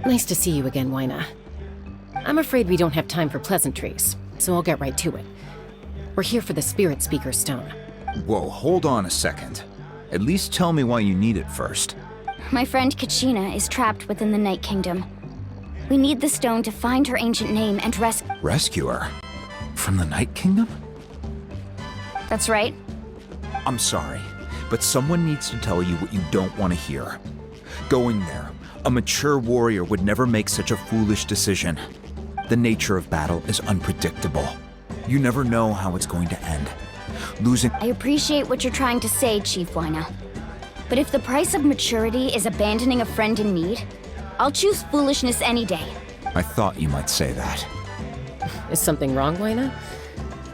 Nice to see you again, Wyna. I'm afraid we don't have time for pleasantries, so I'll get right to it. We're here for the Spirit Speaker Stone. Whoa, hold on a second. At least tell me why you need it first. My friend Kachina is trapped within the Night Kingdom. We need the stone to find her ancient name and rescue... Rescue her? From the Night Kingdom? That's right. I'm sorry, but someone needs to tell you what you don't want to hear. Going there, a mature warrior would never make such a foolish decision. The nature of battle is unpredictable. You never know how it's going to end. Losing... I appreciate what you're trying to say, Chief Wyna. But if the price of maturity is abandoning a friend in need, I'll choose foolishness any day. I thought you might say that. Is something wrong, Wyna?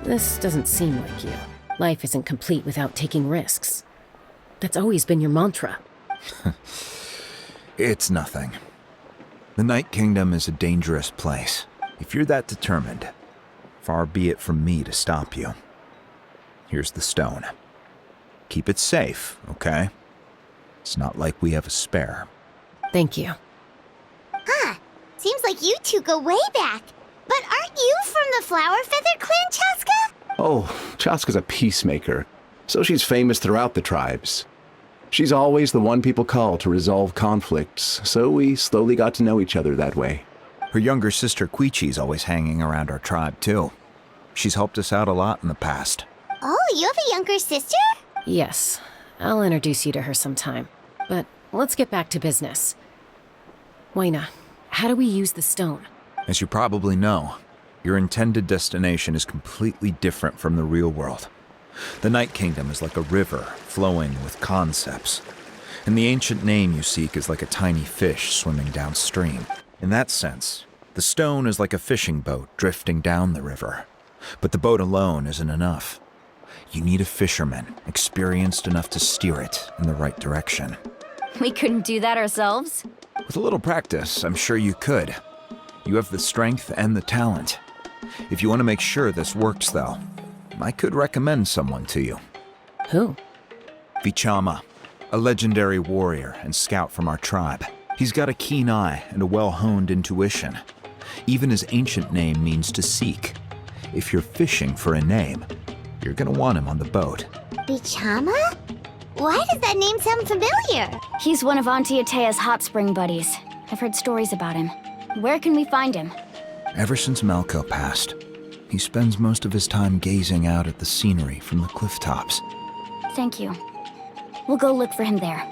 This doesn't seem like you. Life isn't complete without taking risks. That's always been your mantra. It's nothing. The Night Kingdom is a dangerous place. If you're that determined, far be it from me to stop you. Here's the stone. Keep it safe, okay? It's not like we have a spare. Thank you. Huh. Seems like you two go way back. But aren't you from the Flower Feather clan, Chaska? Oh, Chaska's a peacemaker, so she's famous throughout the tribes. She's always the one people call to resolve conflicts, so we slowly got to know each other that way. Her younger sister Quichi's always hanging around our tribe, too. She's helped us out a lot in the past. Oh, you have a younger sister? Yes, I'll introduce you to her sometime. But let's get back to business. Wyna, how do we use the stone? As you probably know, your intended destination is completely different from the real world. The Night Kingdom is like a river flowing with concepts, and the ancient name you seek is like a tiny fish swimming downstream. In that sense, the stone is like a fishing boat drifting down the river. But the boat alone isn't enough. You need a fisherman experienced enough to steer it in the right direction. We couldn't do that ourselves? With a little practice, I'm sure you could. You have the strength and the talent. If you want to make sure this works, though, I could recommend someone to you. Who? Vichama, a legendary warrior and scout from our tribe. He's got a keen eye and a well-honed intuition. Even his ancient name means to seek. If you're fishing for a name, you're gonna want him on the boat. Bichama? Why does that name sound familiar? He's one of Auntie Atea's hot spring buddies. I've heard stories about him. Where can we find him? Ever since Malco passed, he spends most of his time gazing out at the scenery from the cliff tops. Thank you. We'll go look for him there.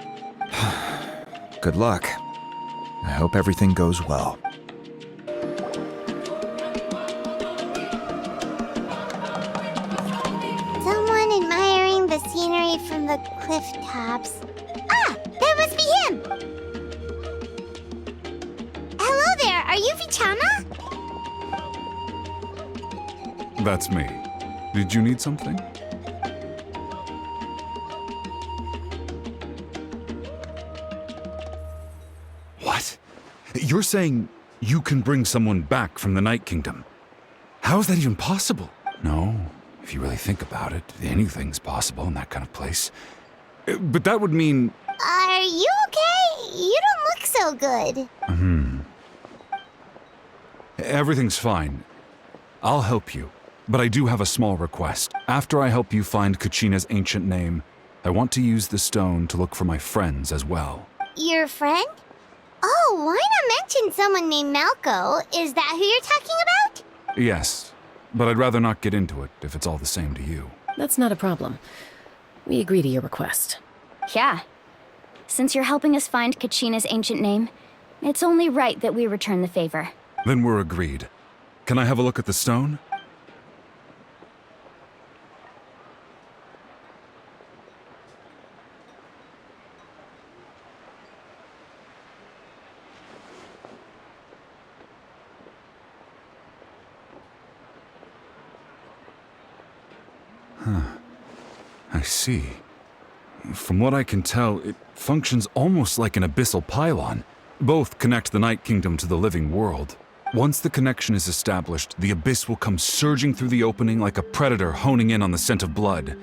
Good luck. I hope everything goes well. Someone admiring the scenery from the cliff tops. Ah, that must be him! Hello there, are you Vichama? That's me. Did you need something? What? You're saying you can bring someone back from the Night Kingdom? How is that even possible? No, if you really think about it, anything's possible in that kind of place. But that would mean... Are you okay? You don't look so good. Everything's fine. I'll help you. But I do have a small request. After I help you find Kachina's ancient name, I want to use the stone to look for my friends as well. Your friend? Oh, why not mention someone named Malco? Is that who you're talking about? Yes, but I'd rather not get into it if it's all the same to you. That's not a problem. We agree to your request. Yeah. Since you're helping us find Kachina's ancient name, it's only right that we return the favor. Then we're agreed. Can I have a look at the stone? I see. From what I can tell, it functions almost like an abyssal pylon. Both connect the Night Kingdom to the living world. Once the connection is established, the abyss will come surging through the opening like a predator honing in on the scent of blood.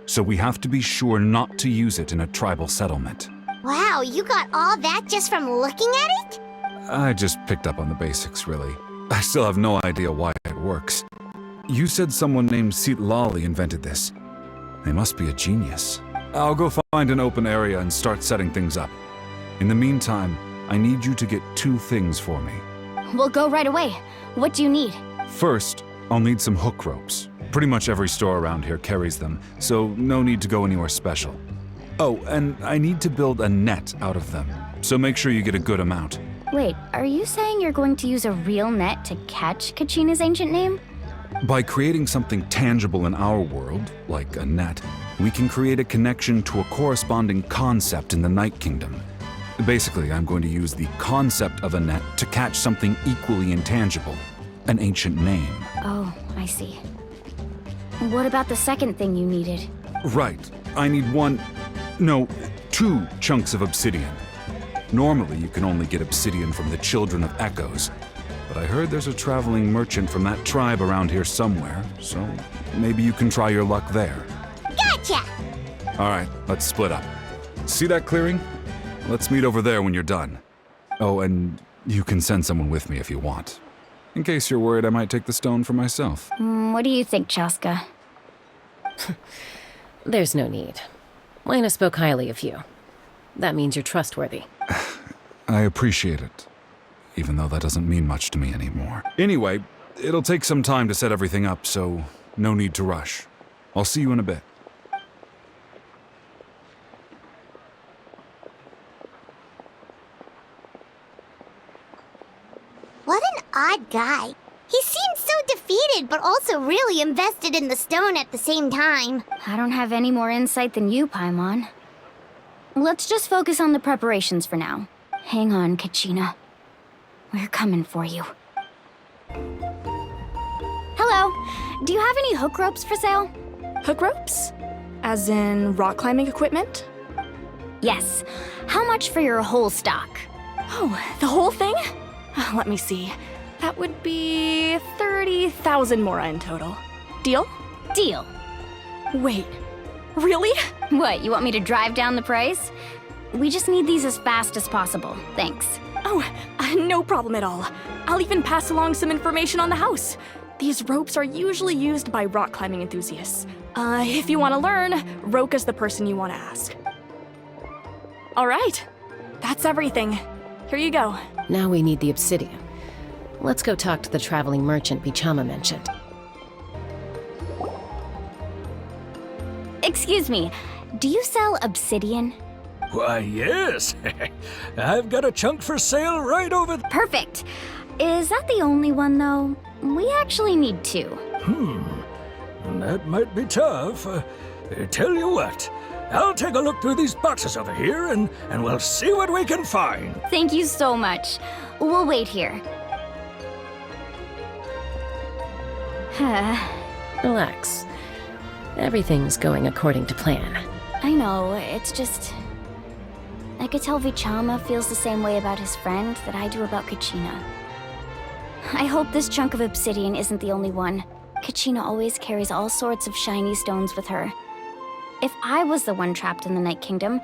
So we have to be sure not to use it in a tribal settlement. Wow, you got all that just from looking at it? I just picked up on the basics, really. I still have no idea why it works. You said someone named Lali invented this. They must be a genius. I'll go find an open area and start setting things up. In the meantime, I need you to get 2 things for me. We'll go right away. What do you need? First, I'll need some hook ropes. Pretty much every store around here carries them, so no need to go anywhere special. Oh, and I need to build a net out of them, so make sure you get a good amount. Wait, are you saying you're going to use a real net to catch Kachina's ancient name? By creating something tangible in our world, like a net, we can create a connection to a corresponding concept in the Night Kingdom. Basically, I'm going to use the concept of a net to catch something equally intangible, an ancient name. Oh, I see. What about the second thing you needed? Right. I need 2 chunks of obsidian. Normally, you can only get obsidian from the Children of Echoes, but I heard there's a traveling merchant from that tribe around here somewhere, so maybe you can try your luck there. Gotcha! All right, let's split up. See that clearing? Let's meet over there when you're done. Oh, and you can send someone with me if you want. In case you're worried I might take the stone for myself. What do you think, Chaska? There's no need. Lena spoke highly of you. That means you're trustworthy. I appreciate it, even though that doesn't mean much to me anymore. Anyway, it'll take some time to set everything up, so no need to rush. I'll see you in a bit. What an odd guy. He seems so defeated, but also really invested in the stone at the same time. I don't have any more insight than you, Paimon. Let's just focus on the preparations for now. Hang on, Kachina. We're coming for you. Hello. Do you have any hook ropes for sale? Hook ropes? As in rock climbing equipment? Yes. How much for your whole stock? Oh, the whole thing? Let me see. That would be 30,000 mora in total. Deal? Deal. Wait, really? What, you want me to drive down the price? We just need these as fast as possible. Thanks. Oh, no problem at all. I'll even pass along some information on the house. These ropes are usually used by rock climbing enthusiasts. If you want to learn, Roka's the person you want to ask. All right, that's everything. Here you go. Now we need the obsidian. Let's go talk to the traveling merchant Bichama mentioned. Excuse me, do you sell obsidian? Why, yes. I've got a chunk for sale right over there. Perfect. Is that the only one, though? We actually need 2. That might be tough. Tell you what, I'll take a look through these boxes over here and we'll see what we can find. Thank you so much. We'll wait here. Relax. Everything's going according to plan. I know, it's just... I could tell Vichama feels the same way about his friend that I do about Kachina. I hope this chunk of obsidian isn't the only one. Kachina always carries all sorts of shiny stones with her. If I was the one trapped in the Night Kingdom,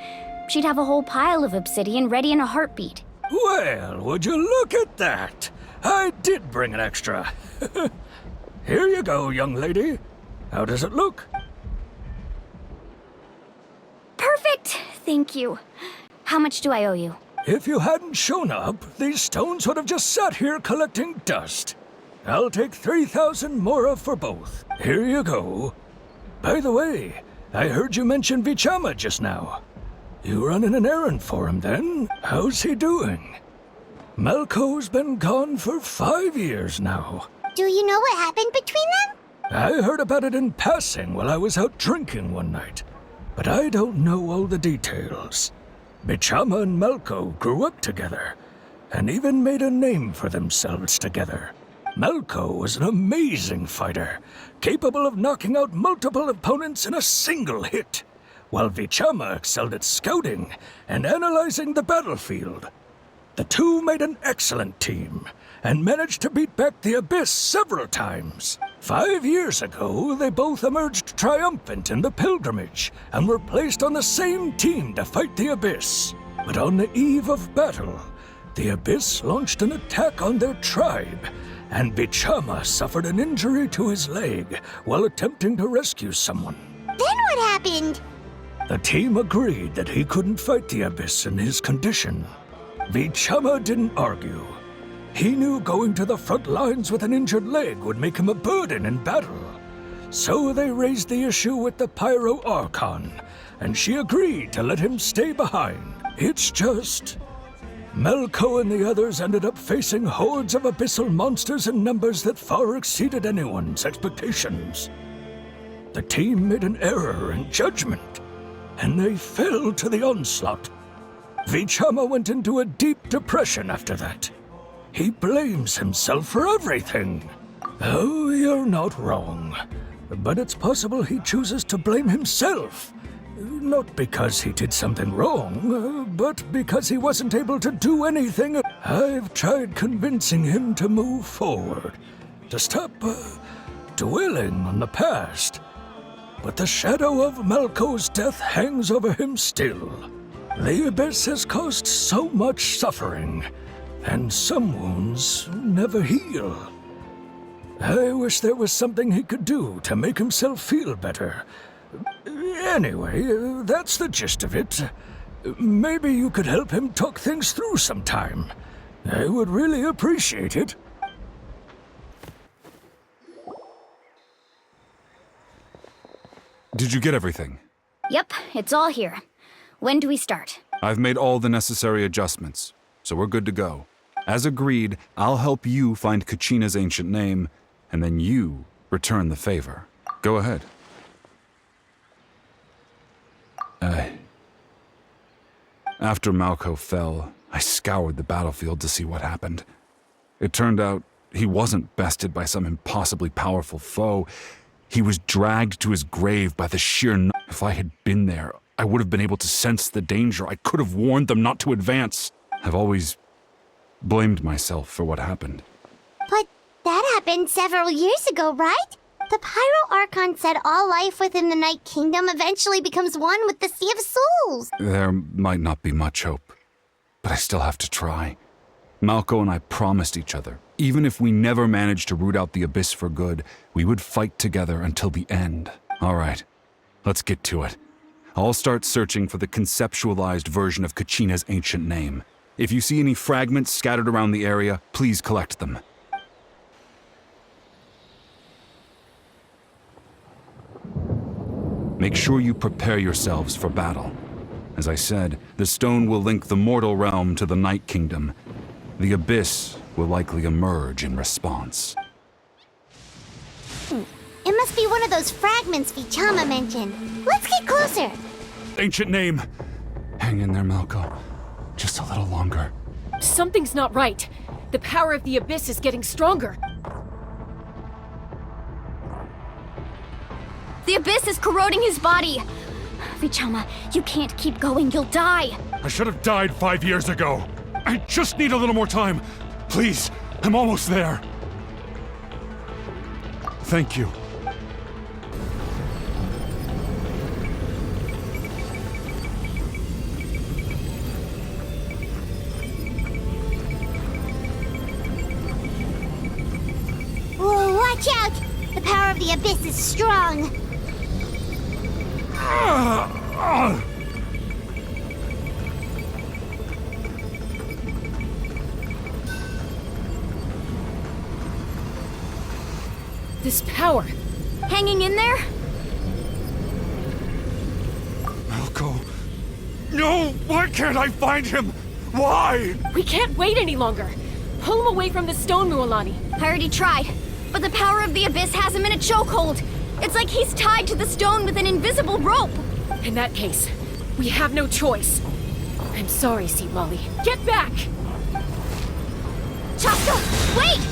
she'd have a whole pile of obsidian ready in a heartbeat. Well, would you look at that? I did bring an extra. Here you go, young lady. How does it look? Perfect! Thank you. How much do I owe you? If you hadn't shown up, these stones would have just sat here collecting dust. I'll take 3,000 mora for both. Here you go. By the way, I heard you mention Vichama just now. You running an errand for him then? How's he doing? Malco's been gone for 5 years now. Do you know what happened between them? I heard about it in passing while I was out drinking one night, but I don't know all the details. Bichama and Malco grew up together, and even made a name for themselves together. Malco was an amazing fighter, capable of knocking out multiple opponents in a single hit, while Vichama excelled at scouting and analyzing the battlefield. The two made an excellent team, and managed to beat back the Abyss several times. 5 years ago, they both emerged triumphant in the pilgrimage, and were placed on the same team to fight the Abyss. But on the eve of battle, the Abyss launched an attack on their tribe, and Bichama suffered an injury to his leg while attempting to rescue someone. Then what happened? The team agreed that he couldn't fight the Abyss in his condition. Bichama didn't argue. He knew going to the front lines with an injured leg would make him a burden in battle. So they raised the issue with the Pyro Archon, and she agreed to let him stay behind. It's just... Melko and the others ended up facing hordes of abyssal monsters in numbers that far exceeded anyone's expectations. The team made an error in judgment, and they fell to the onslaught. Vichama went into a deep depression after that. He blames himself for everything. Oh, you're not wrong. But it's possible he chooses to blame himself. Not because he did something wrong, but because he wasn't able to do anything. I've tried convincing him to move forward, to stop dwelling on the past. But the shadow of Malko's death hangs over him still. The Abyss has caused so much suffering, and some wounds never heal. I wish there was something he could do to make himself feel better. Anyway, that's the gist of it. Maybe you could help him talk things through sometime. I would really appreciate it. Did you get everything? Yep, it's all here. When do we start? I've made all the necessary adjustments, so we're good to go. As agreed, I'll help you find Kachina's ancient name, and then you return the favor. Go ahead. After Malko fell, I scoured the battlefield to see what happened. It turned out he wasn't bested by some impossibly powerful foe. He was dragged to his grave by the sheer If I had been there, I would have been able to sense the danger. I could have warned them not to advance. I've always blamed myself for what happened. But that happened several years ago, right? The Pyro Archon said all life within the Night Kingdom eventually becomes one with the Sea of Souls. There might not be much hope, but I still have to try. Malko and I promised each other, even if we never managed to root out the Abyss for good, we would fight together until the end. All right, let's get to it. I'll start searching for the conceptualized version of Kachina's ancient name. If you see any fragments scattered around the area, please collect them. Make sure you prepare yourselves for battle. As I said, the stone will link the mortal realm to the Night Kingdom. The Abyss will likely emerge in response. It must be one of those fragments Vichama mentioned. Let's get closer. Ancient name! Hang in there, Malko. Just a little longer. Something's not right. The power of the Abyss is getting stronger. The Abyss is corroding his body! Vichama, you can't keep going, you'll die! I should have died 5 years ago. I just need a little more time. Please, I'm almost there. Thank you. Whoa, watch out! The power of the Abyss is strong. This power. Hanging in there? Malko. No! Why can't I find him? Why? We can't wait any longer. Pull him away from the stone, Mualani. I already tried, but the power of the Abyss has him in a chokehold. It's like he's tied to the stone with an invisible rope. In that case, we have no choice. I'm sorry, Seat Lolly. Get back! Chaska, wait!